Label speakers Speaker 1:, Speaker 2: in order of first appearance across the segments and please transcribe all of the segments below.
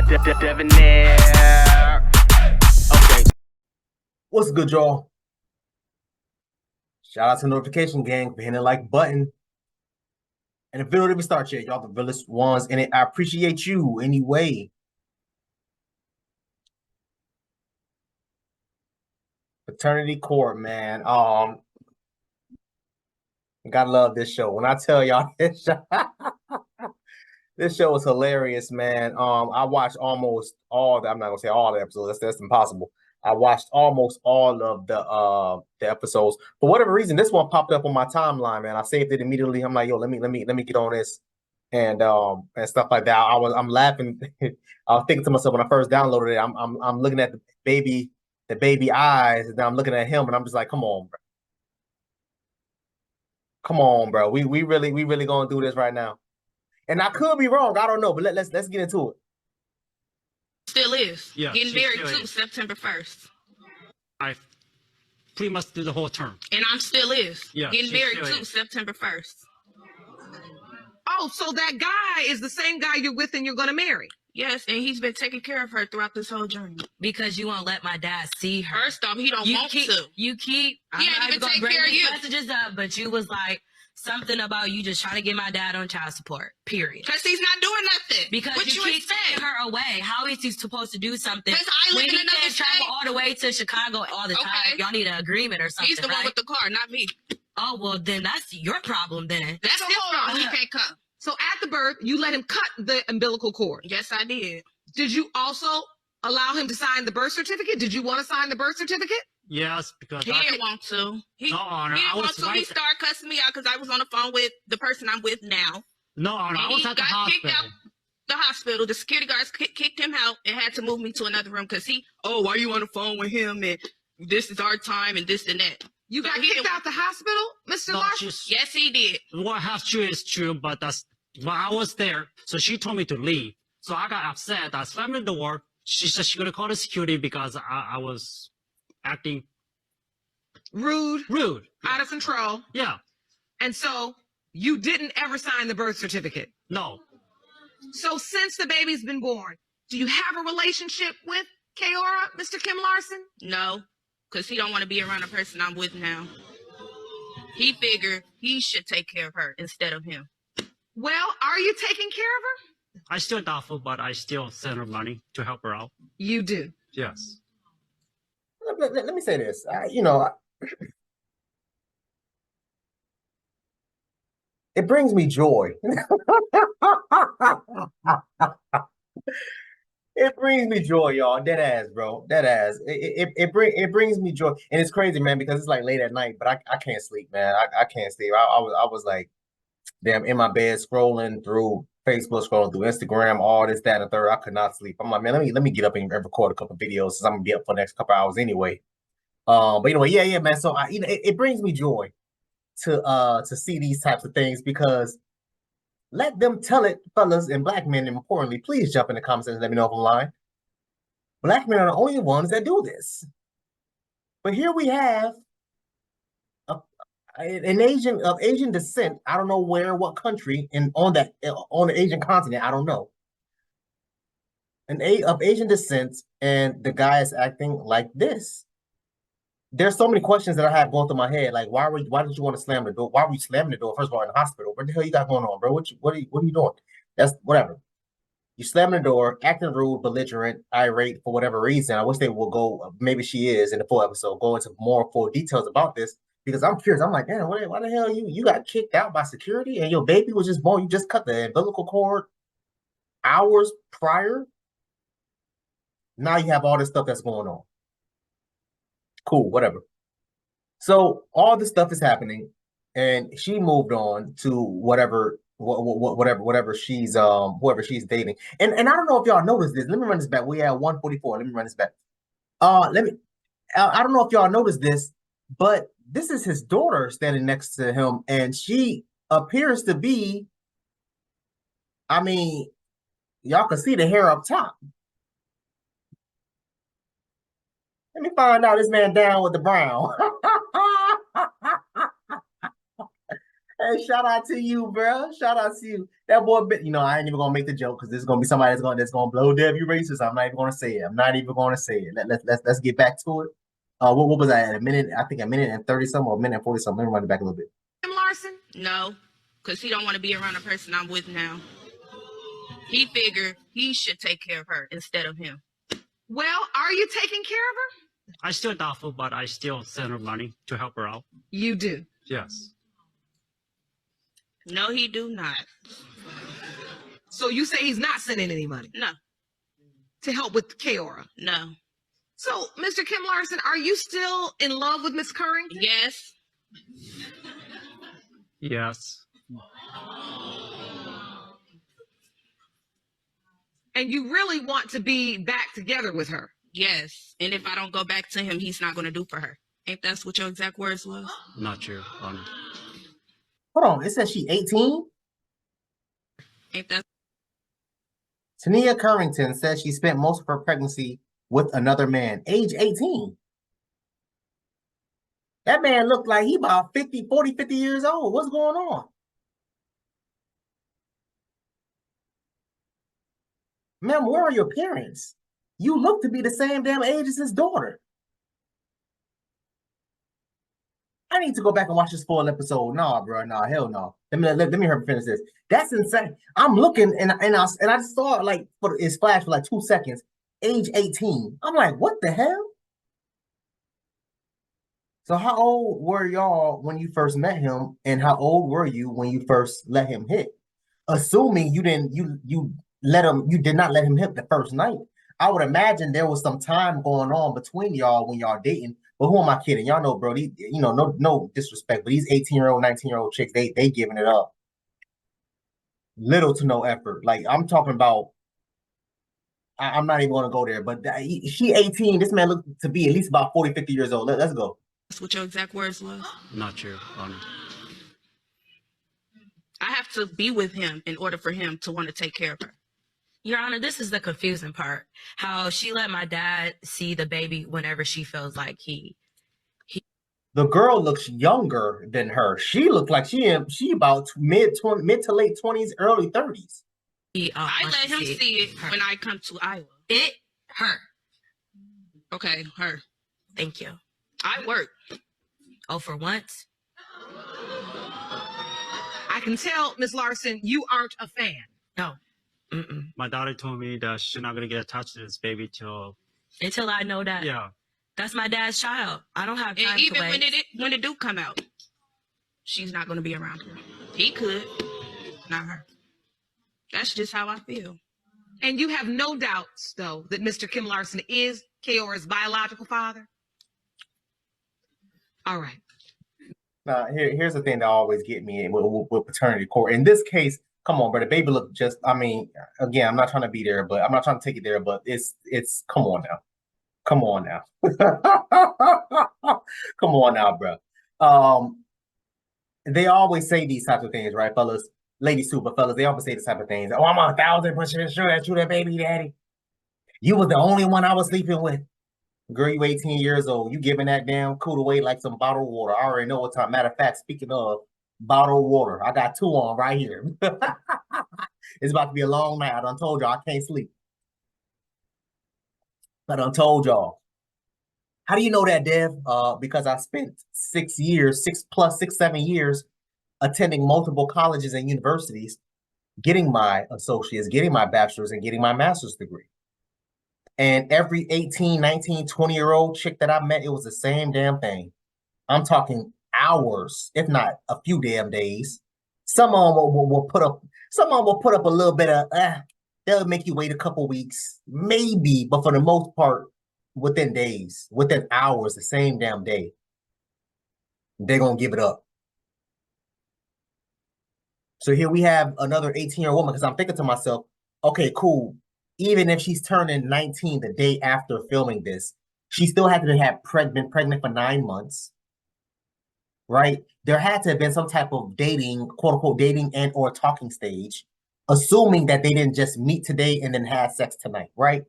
Speaker 1: Debonair. Okay.
Speaker 2: What's good, y'all? Shout out to Notification Gang for hitting the like button. And the video that we start yet, y'all, the realest ones in it. I appreciate you anyway. Paternity Court, man. Gotta love this show. When I tell y'all this show, this show is hilarious, man. I watched almost all I'm not gonna say all the episodes. That's impossible. I watched almost all of the episodes. For whatever reason, this one popped up on my timeline, man. I saved it immediately. I'm like, yo, let me get on this and stuff like that. I'm laughing. I was thinking to myself when I first downloaded it, I'm looking at the baby eyes, and then I'm looking at him, and I'm just like, come on, bro. Come on, bro. We really gonna do this right now. And I could be wrong. I don't know, but let's get into it.
Speaker 3: Still is.
Speaker 4: Yeah,
Speaker 3: getting married too,
Speaker 4: is.
Speaker 3: September 1st.
Speaker 4: I pretty much do the whole term.
Speaker 3: And I'm still is.
Speaker 4: Yeah,
Speaker 3: getting married too,
Speaker 4: is.
Speaker 3: September 1st.
Speaker 5: Oh, so that guy is the same guy you're with and you're going to marry?
Speaker 3: Yes, and he's been taking care of her throughout this whole journey.
Speaker 6: Because you won't let my dad see her.
Speaker 3: First off, he don't want to.
Speaker 6: You keep.
Speaker 3: He ain't even take care of you.
Speaker 6: Messages up, but you was like something about you just trying to get my dad on child support. Period.
Speaker 3: Because he's not doing nothing.
Speaker 6: Because
Speaker 3: what
Speaker 6: you keep taking her away. How is he supposed to do something?
Speaker 3: Because I live
Speaker 6: when
Speaker 3: in
Speaker 6: he
Speaker 3: another
Speaker 6: can't
Speaker 3: state.
Speaker 6: travel all the way to Chicago all the time. Y'all need an agreement or something.
Speaker 3: He's the one with the car, not me.
Speaker 6: Oh well, then that's your problem. Then
Speaker 3: that's his problem. He can't come.
Speaker 5: So at the birth, you let him cut the umbilical cord.
Speaker 3: Yes, I did.
Speaker 5: Did you also allow him to sign the birth certificate? Did you want to sign the birth certificate?
Speaker 4: Yes, because
Speaker 3: he didn't want to.
Speaker 4: No, Honor.
Speaker 3: He didn't want to.
Speaker 4: Right.
Speaker 3: He started cussing me out because I was on the phone with the person I'm with now.
Speaker 4: No, Honor. I was at the hospital.
Speaker 3: Kicked out the hospital. The security guards kicked him out and had to move me to another room because why are you on the phone with him and this is our time and this and that.
Speaker 5: You got kicked out the hospital, Mr. Larson?
Speaker 3: Yes, he did.
Speaker 4: What half true is true, but that's when I was there. So she told me to leave. So I got upset. I slammed the door. She said she's gonna call the security because I was acting
Speaker 5: rude, out of control.
Speaker 4: Yeah.
Speaker 5: And so you didn't ever sign the birth certificate?
Speaker 4: No.
Speaker 5: So since the baby's been born, do you have a relationship with Kaora, Mr. Kim Larson?
Speaker 3: No, because he don't want to be around the person I'm with now. He figured he should take care of her instead of him.
Speaker 5: Well, are you taking care of her?
Speaker 4: I still doubtful, but I still send her money to help her out.
Speaker 5: You do?
Speaker 4: Yes.
Speaker 2: Let me say this. It brings me joy. It brings me joy, y'all. Dead ass, bro. Dead ass. It brings me joy, and it's crazy, man, because it's like late at night, but I can't sleep, man. I can't sleep. I was like, damn, in my bed scrolling through Facebook, scrolling through Instagram, all this, that, and third. I could not sleep. I'm like, man, let me get up and record a couple of videos since I'm gonna be up for the next couple hours anyway. But anyway, yeah, man. So it brings me joy to see these types of things because let them tell it, fellas and black men, and importantly, please jump in the comments and let me know if I'm lying. Black men are the only ones that do this. But here we have an Asian of Asian descent. I don't know what country, and on the Asian continent, I don't know. Of Asian descent, and the guy is acting like this. There's so many questions that I have going through my head. Like, why did you want to slam the door? Why were you slamming the door? First of all, in the hospital. What the hell you got going on, bro? What are you doing? That's whatever. You slamming the door, acting rude, belligerent, irate for whatever reason. I wish they will go. Maybe she is in the full episode. Go into more full details about this because I'm curious. I'm like, damn, why the hell you got kicked out by security and your baby was just born? You just cut the umbilical cord hours prior. Now you have all this stuff that's going on. Cool, whatever. So all this stuff is happening, and she moved on to whatever she's whoever she's dating. And I don't know if y'all noticed this. Let me run this back. We at 144. Let me run this back. I don't know if y'all noticed this, but this is his daughter standing next to him, and she appears to be. I mean, y'all can see the hair up top. Let me find out this man down with the brown. Hey, shout out to you, bro. Shout out to you. That boy, I ain't even gonna make the joke because this is gonna be somebody that's gonna blow Dev, you racist. I'm not even gonna say it. I'm not even gonna say it. Let's get back to it. What was that? A minute? I think a minute and 30 something or a minute and 40 something. Let me run it back a little bit.
Speaker 5: Kim Larson?
Speaker 3: No, because he don't want to be around the person I'm with now. He figured he should take care of her instead of him.
Speaker 5: Well, are you taking care of her?
Speaker 4: I still doubtful, but I still send her money to help her out.
Speaker 5: You do.
Speaker 4: Yes.
Speaker 3: No, he do not.
Speaker 5: So you say he's not sending any money
Speaker 3: No,
Speaker 5: to help with Kaora.
Speaker 3: no.
Speaker 5: So, Mr. Kim Larson, are you still in love with Miss Currington?
Speaker 3: Yes.
Speaker 4: Yes.
Speaker 5: And you really want to be back together with her?
Speaker 3: Yes. And if I don't go back to him, he's not going to do for her. Ain't that what your exact words was?
Speaker 4: Not true.
Speaker 2: Hold on. It says she 18.
Speaker 3: Ain't that?
Speaker 2: Tania Currington says she spent most of her pregnancy with another man, age 18. That man looked like he about 50 years old. What's going on? Ma'am, where are your parents? You look to be the same damn age as his daughter. I need to go back and watch this full episode. Nah, bro, nah, hell no. Let me hear him finish this. That's insane. I'm looking and I saw like it's flashed for like 2 seconds. Age 18. I'm like, what the hell? So how old were y'all when you first met him, and how old were you when you first let him hit? Assuming you did not let him hit the first night. I would imagine there was some time going on between y'all when y'all dating. But who am I kidding? Y'all know, bro. No disrespect, but these 18-year-old, 19-year-old chicks, they giving it up. Little to no effort. Like I'm talking about. I'm not even going to go there, but she 18. This man looked to be at least about 40, 50 years old. Let's go.
Speaker 3: That's what your exact words was?
Speaker 4: Not true.
Speaker 3: I have to be with him in order for him to want to take care of her.
Speaker 6: Your Honor, this is the confusing part. How she let my dad see the baby whenever she feels like he.
Speaker 2: The girl looks younger than her. She looked like she about mid to late 20s, early 30s.
Speaker 3: I let him see it when I come to Iowa.
Speaker 6: Her.
Speaker 3: Okay, her.
Speaker 6: Thank you.
Speaker 3: I work.
Speaker 6: Oh, for once?
Speaker 5: I can tell, Miss Larson, you aren't a fan.
Speaker 6: No. Mm-mm.
Speaker 4: My daughter told me that she's not gonna get attached to this baby
Speaker 6: until I know that.
Speaker 4: Yeah.
Speaker 6: That's my dad's child. I don't have time
Speaker 3: and even
Speaker 6: to wait.
Speaker 3: when it do come out, she's not going to be around her. He could, not her. That's just how I feel.
Speaker 5: And you have no doubts, though, that Mr. Kim Larson is Kaora's biological father? All right.
Speaker 2: Now, here's the thing that always get me with paternity court. In this case, come on, bro. The baby look just, I mean, again, I'm not trying to be there, but I'm not trying to take it there, but it's, come on now. Come on now. Come on now, bro. They always say these types of things, right, fellas? Ladies too, but fellas, they always say this type of things. Oh, I'm 1,000% sure that you that baby daddy. You was the only one I was sleeping with. Girl, you 18 years old. You giving that damn cool away like some bottled water. I already know what time. Matter of fact, speaking of bottled water, I got 2 on right here. It's about to be a long night. I done told y'all I can't sleep. I done told y'all. How do you know that, Dev? Because I spent 6 years, 7 years attending multiple colleges and universities, getting my associates, getting my bachelor's, and getting my master's degree. And every 18, 19, 20-year-old chick that I met, it was the same damn thing. I'm talking hours, if not a few damn days. Some of them will put up a little bit of, they'll make you wait a couple weeks, maybe, but for the most part, within days, within hours, the same damn day, they're going to give it up. So here we have another 18-year-old woman, because I'm thinking to myself, okay, cool. Even if she's turning 19 the day after filming this, she still had to have been pregnant for 9 months, right? There had to have been some type of dating, quote unquote, dating and or talking stage, assuming that they didn't just meet today and then have sex tonight, right?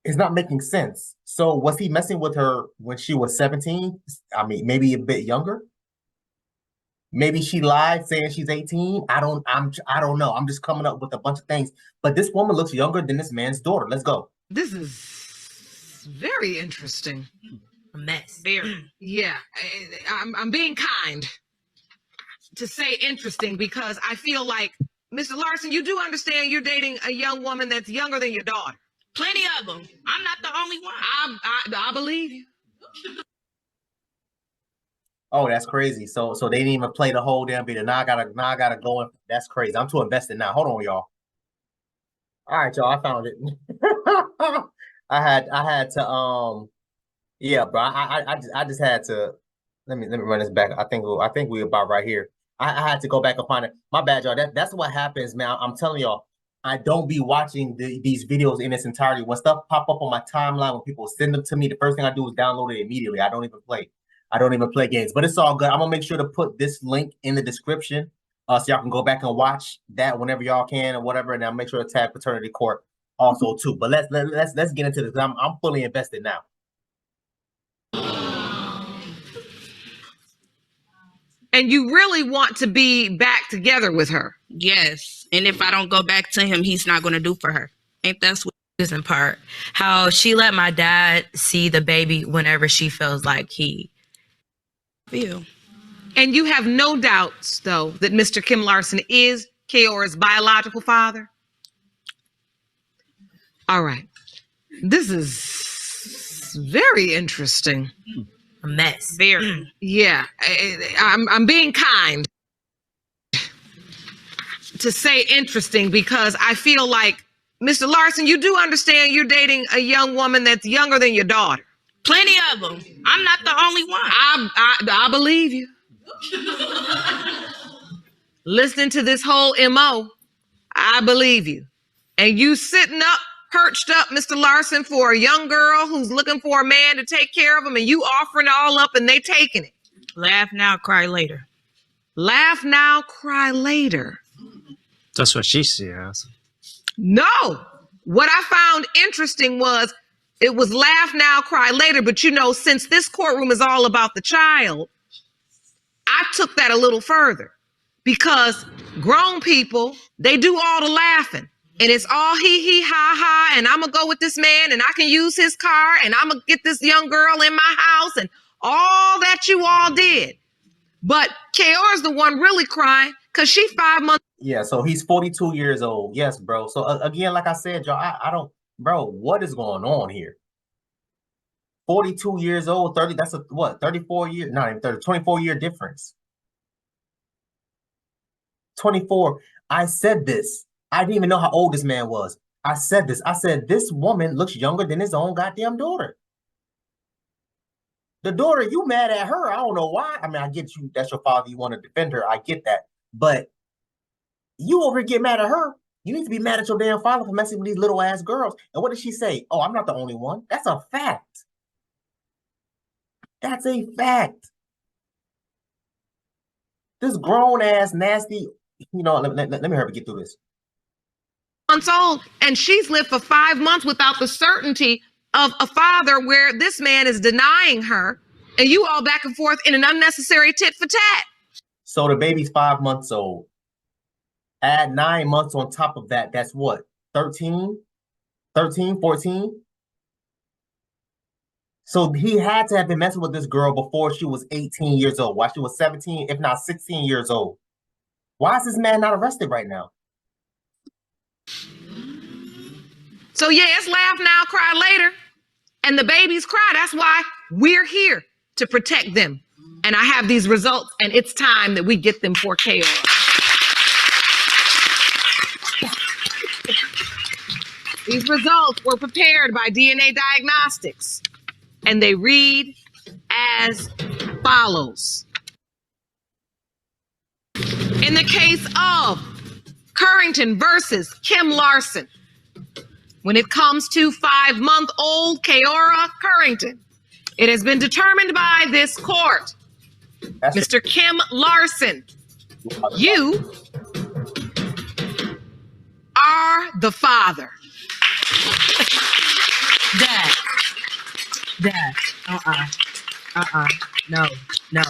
Speaker 2: It's not making sense. So was he messing with her when she was 17? I mean, maybe a bit younger. Maybe she lied saying she's 18. I don't know. I'm just coming up with a bunch of things. But this woman looks younger than this man's daughter. Let's go.
Speaker 5: This is very interesting.
Speaker 6: A mess.
Speaker 5: Very. Yeah, I'm being kind to say interesting because I feel like, Mr. Larson, you do understand you're dating a young woman that's younger than your daughter.
Speaker 3: Plenty of them. I'm not the only one.
Speaker 5: I believe you.
Speaker 2: Oh, that's crazy. So they didn't even play the whole damn video. Now I gotta go in. That's crazy. I'm too invested now. Hold on, y'all. All right, y'all. I found it. I had to yeah, bro. I just had to let me run this back. I think we about right here. I had to go back and find it. My bad, y'all. That's what happens, man. I'm telling y'all. I don't be watching these videos in its entirety. When stuff pop up on my timeline, when people send them to me, the first thing I do is download it immediately. I don't even play games, but it's all good. I'm gonna make sure to put this link in the description, so y'all can go back and watch that whenever y'all can or whatever. And I'll make sure to tag Paternity Court also too. But let's get into this. I'm fully invested now.
Speaker 5: And you really want to be back together with her.
Speaker 3: Yes. And if I don't go back to him, he's not going to do for her. Ain't that sweet?
Speaker 6: Confusing part, how she let my dad see the baby whenever she feels like he
Speaker 3: Feel.
Speaker 5: And you have no doubts, though, that Mr. Kim Larson is Kaora's biological father? All right. This is very interesting.
Speaker 6: a mess.
Speaker 3: Very.
Speaker 5: Yeah, I'm being kind to say interesting because I feel like, Mr. Larson, you do understand you're dating a young woman that's younger than your daughter.
Speaker 3: Plenty of them. I'm not the only one.
Speaker 5: I believe you. Listening to this whole MO, I believe you. And you sitting up, perched up, Mr. Larson, for a young girl who's looking for a man to take care of them, and you offering it all up and they taking it.
Speaker 3: Laugh now, cry later.
Speaker 5: Laugh now, cry later.
Speaker 4: That's what she says.
Speaker 5: No. What I found interesting was it was laugh now, cry later. But you know, since this courtroom is all about the child, I took that a little further because grown people, they do all the laughing and it's all hee ha ha. And I'm going to go with this man and I can use his car and I'm going to get this young girl in my house and all that you all did. But Kaora's the one really crying because she's 5 months.
Speaker 2: Yeah, so he's 42 years old. Yes, bro. So again, like I said, y'all, I don't, bro, what is going on here? 42 years old, 30, that's a, what, 34 year, not even 30, 24-year difference. 24. I said this. I didn't even know how old this man was. I said this. I said, this woman looks younger than his own goddamn daughter. The daughter, you mad at her. I don't know why. I mean, I get you. That's your father. You want to defend her. I get that. But you over here get mad at her. You need to be mad at your damn father for messing with these little ass girls. And what did she say? Oh, I'm not the only one. That's a fact. That's a fact. This grown ass nasty, you know, let me hurry get through this.
Speaker 5: Months old, and she's lived for 5 months without the certainty of a father where this man is denying her and you all back and forth in an unnecessary tit for tat. So
Speaker 2: the baby's 5 months old. Add 9 months on top of that. That's what? 13, 14? So he had to have been messing with this girl before she was 18 years old. While she was 17, if not 16 years old. Why is this man not arrested right now?
Speaker 5: So yeah, it's laugh now, cry later. And the babies cry. That's why we're here to protect them. And I have these results, and it's time that we get them for Kaora. These results were prepared by DNA Diagnostics, and they read as follows. In the case of Currington versus Kim Larson, when it comes to 5-month-old Kaora Currington, it has been determined by this court, Mr. Kim Larson, you are the father.
Speaker 6: Dad. No.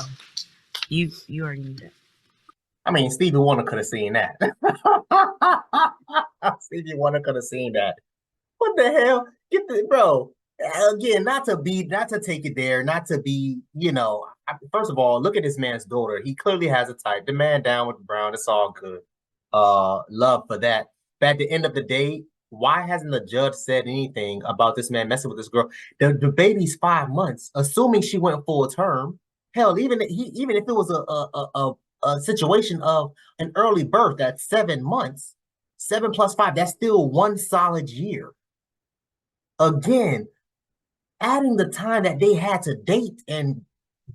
Speaker 6: You already knew that.
Speaker 2: I mean, Stevie Wonder could have seen that. Stevie Wonder could have seen that. What the hell? Get the bro. Again, not to take it there, not to be, first of all, look at this man's daughter. He clearly has a type. The man down with Brown, it's all good. Love for that. But at the end of the day, why hasn't the judge said anything about this man messing with this girl? The baby's 5 months, assuming she went full term. Hell, even if it was a situation of an early birth, that's 7 months. 7 plus 5, that's still 1 solid year. Again, adding the time that they had to date and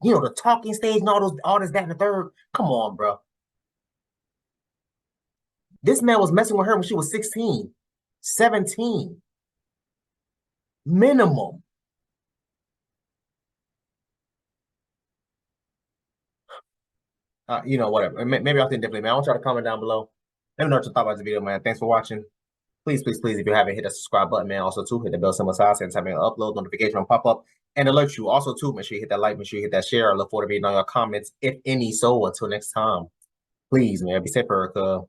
Speaker 2: the talking stage and all this, that, and the third. Come on, bro. This man was messing with her when she was 16, 17. Minimum. Whatever. Maybe I'll think differently, man. I want y'all to comment down below. Let me know what you thought about the video, man. Thanks for watching. Please, please, please, if you haven't, hit that subscribe button, man. Also, too, hit the bell symbol side, and time an upload notification will pop up and alert you. Also, too, make sure you hit that like, make sure you hit that share. I look forward to reading all your comments, if any. So, until next time, please, man, be safe, Erica.